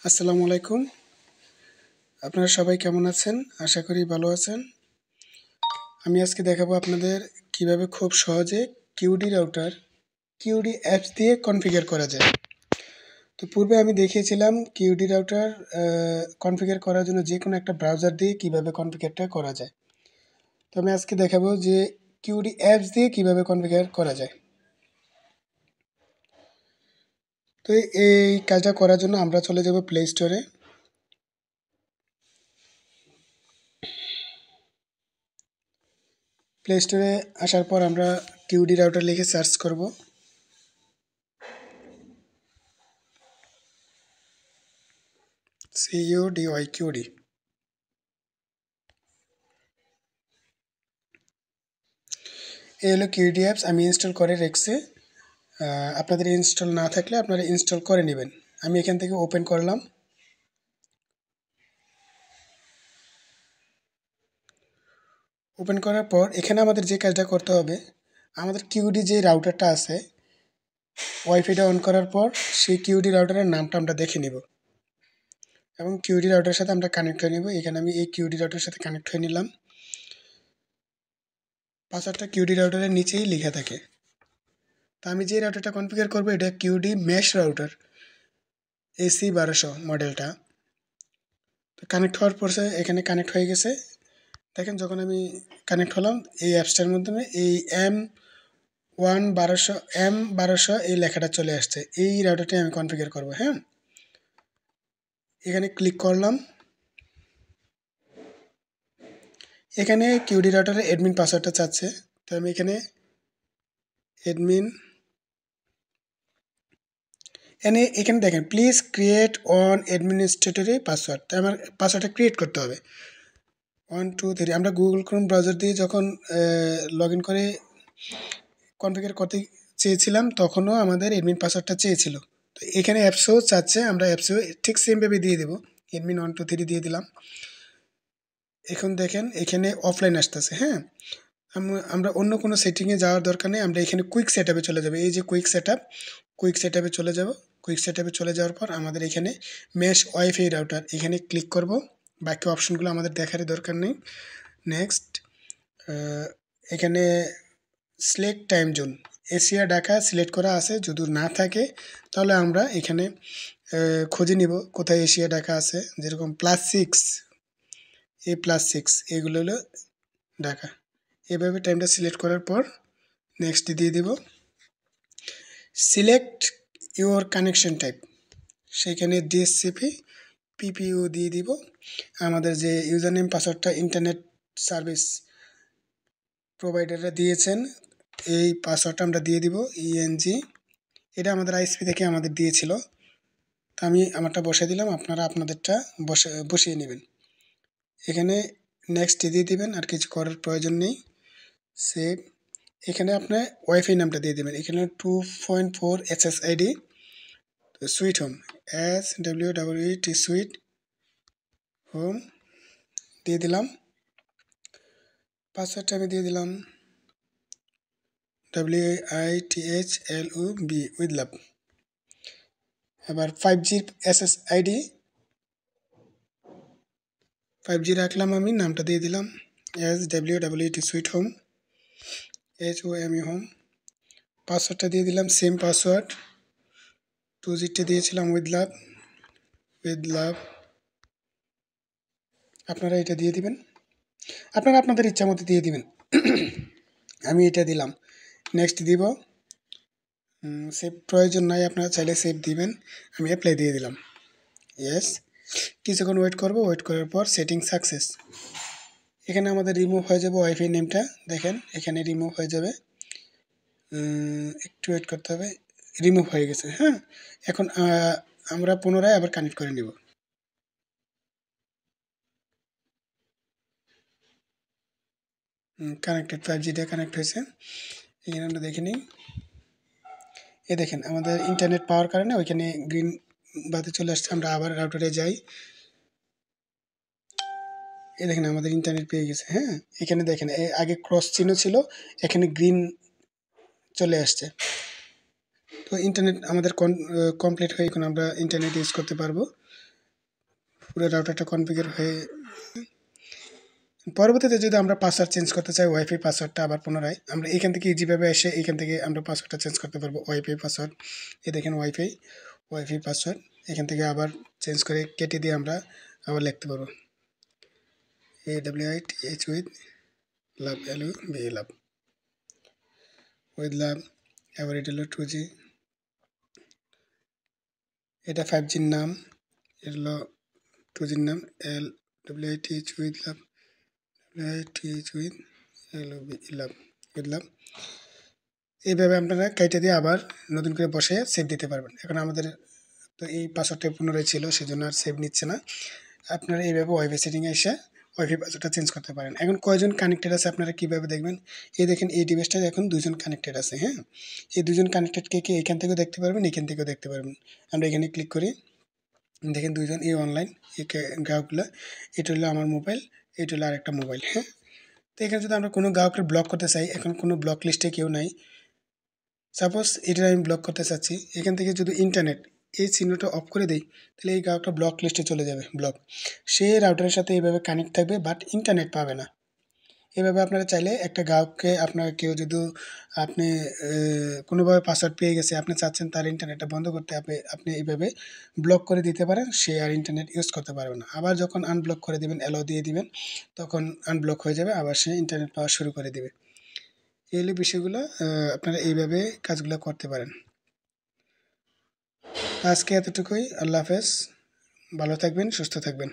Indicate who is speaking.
Speaker 1: আসসালামু আলাইকুম। আপনারা সবাই কেমন আছেন? আশা করি ভালো আছেন। আমি আজকে দেখাবো আপনাদের কিভাবে খুব সহজে কিউডি রাউটার কিউডি অ্যাপস দিয়ে কনফিগার করা যায়। তো পূর্বে আমি দেখিয়েছিলাম কিউডি রাউটার কনফিগার করার জন্য যেকোনো একটা ব্রাউজার দিয়ে কিভাবে কনফিগারটা করা যায়। তো আমি আজকে দেখাবো যে কিউডি অ্যাপস দিয়ে কিভাবে কনফিগার করা যায়। তো এই কাজটা করার জন্য আমরা চলে যাব প্লে স্টোরে। প্লে স্টোরে আসার পর আমরা কিউডি রাউটার লিখে সার্চ করব। CUDYQD। এই হলো কিউডি অ্যাপস, আমি ইনস্টল করে রেখেছি। আপনাদের ইনস্টল না থাকলে আপনারা ইনস্টল করে নেবেন। আমি এখান থেকে ওপেন করলাম। ওপেন করার পর এখানে আমাদের যে কাজটা করতে হবে, আমাদের কিউডি যে রাউটারটা আছে, ওয়াইফাইটা অন করার পর সেই কিউডি রাউটারের নামটা আমরা দেখে নেব এবং কিউডি রাউটারের সাথে আমরা কানেক্ট হয়ে নেব। এখানে আমি এই কিউডি রাউটারের সাথে কানেক্ট হয়ে নিলাম। পাসওয়ার্ডটা কিউডি রাউটারের নিচেই লেখা থাকে। তো আমি যে রাউটারটা কনফিগার করব এটা কিউডি মেশ রাউটার AC1200 মডেলটা। তো কানেক্ট হওয়ার পর এখানে কানেক্ট হয়ে গেছে। দেখেন যখন আমি কানেক্ট হলাম এই অ্যাপসটার মাধ্যমে এই M1200 এই লেখাটা চলে আসছে। এই রাউটারটাই আমি কনফিগার করব। হ্যাঁ, এখানে ক্লিক করলাম। এখানে কিউডি রাউটারের অ্যাডমিন পাসওয়ার্ডটা চাচ্ছে। তো আমি এখানে অ্যাডমিন এখানে দেখেন প্লিজ ক্রিয়েট অন অ্যাডমিনিস্ট্রেটরি পাসওয়ার্ড। তো আমার পাসওয়ার্ডটা ক্রিয়েট করতে হবে। 1 2 3 আমরা গুগল ক্রোম ব্রাউজার দিয়ে যখন লগ ইন করে কনফিগার করতে চেয়েছিলাম তখনও আমাদের অ্যাডমিন পাসওয়ার্ডটা চেয়েছিল। তো এখানে অ্যাপসও চাচ্ছে, আমরা অ্যাপসও ঠিক সেমভাবে দিয়ে দেবো। অ্যাডমিন 1 2 3 দিয়ে দিলাম। এখন দেখেন এখানে অফলাইন আসতেছে। হ্যাঁ, আমরা অন্য কোনো সেটিংয়ে যাওয়ার দরকার নেই। আমরা এখানে কুইক সেটআপে চলে যাব। এই যে কুইক সেটআপে চলে যাব। কুইক সেটআপে চলে যাওয়ার পর আমাদের এখানে মেশ ওয়াইফাই রাউটার এখানে ক্লিক করব। বাকি অপশনগুলো আমাদের দেখারই দরকার নেই। নেক্সট, এখানে select time zone Asia Dhaka select করা আছে। যদি না থাকে তাহলে আমরা এখানে খুঁজে নিব কোথায় এশিয়া ঢাকা আছে। যেরকম +6 A+6 এগুলো হলো ঢাকা। এভাবে টাইমটা সিলেক্ট করার পর নেক্সট দিয়ে দিব। সিলেক্ট ইউর কানেকশন টাইপ, সেখানে DHCP PPU দিয়ে দিব। আমাদের যে ইউজার নেম পাসওয়ার্ডটা ইন্টারনেট সার্ভিস প্রোভাইডাররা দিয়েছেন এই পাসওয়ার্ডটা আমরা দিয়ে দিব ENG। এটা আমাদের ISP থেকে আমাদের দিয়েছিল। তো আমি আমারটা বসিয়ে দিলাম, আপনারা আপনাদেরটা বসিয়ে নেবেন। এখানে নেক্সট দিয়ে দিবেন, আর কিছু করার প্রয়োজন নেই। সেভ। এখানে আপনার ওয়াইফাই নামটা দিয়ে দেবেন। এখানে 2.4 SSID sweet home SWEET sweet home দিয়ে দিলাম। পাসওয়ার্ডটা আমি দিয়ে দিলাম WITHLOB উইথ লাভ। এবার 5G SSID 5G রাখলাম, আমি নামটা দিয়ে দিলাম SWEET sweet home HOME home. পাসওয়ার্ডটা দিয়ে দিলাম সেম পাসওয়ার্ড 2Gটা দিয়েছিলাম উইথ লাভ। আপনারা এটা দিয়ে দিবেন, আপনারা আপনাদের ইচ্ছা মতো দিয়ে দিবেন। আমি এটা দিলাম। নেক্সট দিব। সেভ প্রয়োজন নাই, আপনারা চাইলে সেভ দিবেন। আমি অ্যাপ্লাই দিয়ে দিলাম। ইয়েস। কিছুক্ষণ ওয়েট করব। ওয়েট করার পর সেটিং সাকসেস। এখানে আমাদের রিমুভ হয়ে যাবে ওয়াইফাই নেমটা। দেখেন এখানে রিমুভ হয়ে যাবে। একটু ওয়েট করতে হবে। রিমুভ হয়ে গেছে। হ্যাঁ, এখন আমরা পুনরায় আবার কানেক্ট করে নেব। কানেক্টেড 5Gটা কানেক্ট হয়েছে। এখানে আমরা দেখে নিই। এ দেখেন আমাদের ইন্টারনেট পাওয়ার কারণে ওইখানে গ্রিন বাতি চলে আসছে। আমরা আবার রাউটারে যাই। এ দেখেন আমাদের ইন্টারনেট পেয়ে গেছে। হ্যাঁ, এখানে দেখেন আগে ক্রস চিহ্ন ছিল, এখানে গ্রিন চলে আসছে। তো ইন্টারনেট আমাদের কমপ্লিট হয়ে এখন আমরা ইন্টারনেট ইউজ করতে পারবো। পুরো রাউটারটা কনফিগার হয়ে পরবর্তীতে যদি আমরা পাসওয়ার্ড চেঞ্জ করতে চাই ওয়াইফাই পাসওয়ার্ডটা আবার পুনরায় আমরা এখান থেকে ইজিভাবে এসে এখান থেকে আমরা পাসওয়ার্ডটা চেঞ্জ করতে পারবো ওয়াইফাই পাসওয়ার্ড এই দেখেন ওয়াইফাই পাসওয়ার্ড এখান থেকে আবার চেঞ্জ করে কেটে দিয়ে আমরা আবার লিখতে পারবো AWITH with love love with love এবার এটা হলো 2G এটা 5Gর নাম এটা হলো 2Gর নাম LWITH with love with love এইভাবে আপনারা কেটে দিয়ে আবার নতুন করে বসে সেভ দিতে পারবেন এখন আমাদের তো এই পাসওয়ার্ডটা পুনরায় ছিল সেজন্য আর সেভ নিচ্ছে না আপনারা এইভাবে ওয়াইফাই সেটিংয়ে এসে ওয়াইফাই পাসওয়ার্ডটা চেঞ্জ করতে পারেন এখন কয়জন কানেক্টেড আছে আপনারা কীভাবে দেখবেন এই দেখেন এই ডিভাইসটা এখন দুজন কানেক্টেড আছে হ্যাঁ এই দুজন কানেক্টেড কে এখান থেকেও দেখতে পারবেন এখান থেকেও দেখতে পারবেন আমরা এখানে ক্লিক করি দেখেন দুজন এই অনলাইন এই গ্রাহকগুলো এটা হলো আমার মোবাইল এটা হলো আরেকটা মোবাইল হ্যাঁ তো এখানে যদি আমরা কোনো গ্রাহকের ব্লক করতে চাই এখন কোনো ব্লক লিস্টে কেউ নাই সাপোজ এটা আমি ব্লক করতে চাচ্ছি এখান থেকে যদি ইন্টারনেট এই চিহ্নটা অফ করে দেই তাহলে এই গ্রাহকটা ব্লক লিস্টে চলে যাবে ব্লক সে রাউটারের সাথে এইভাবে কানেক্ট থাকবে বাট ইন্টারনেট পাবে না এভাবে আপনারা চাইলে একটা গ্রাহককে আপনার কেউ যদি আপনি কোনোভাবে পাসওয়ার্ড পেয়ে গেছে আপনি চাচ্ছেন তার ইন্টারনেটটা বন্ধ করতে আপনি এইভাবে ব্লক করে দিতে পারেন সে আর ইন্টারনেট ইউজ করতে পারবে না আবার যখন আনব্লক করে দিবেন অ্যালাউ দিয়ে দিবেন তখন আনব্লক হয়ে যাবে আবার সে ইন্টারনেট পাওয়া শুরু করে দেবে এই হলো বিষয়গুলো আপনারা এইভাবে কাজগুলো করতে পারেন আজকে এতটুকুই আল্লাহ হাফেজ ভালো থাকবেন সুস্থ থাকবেন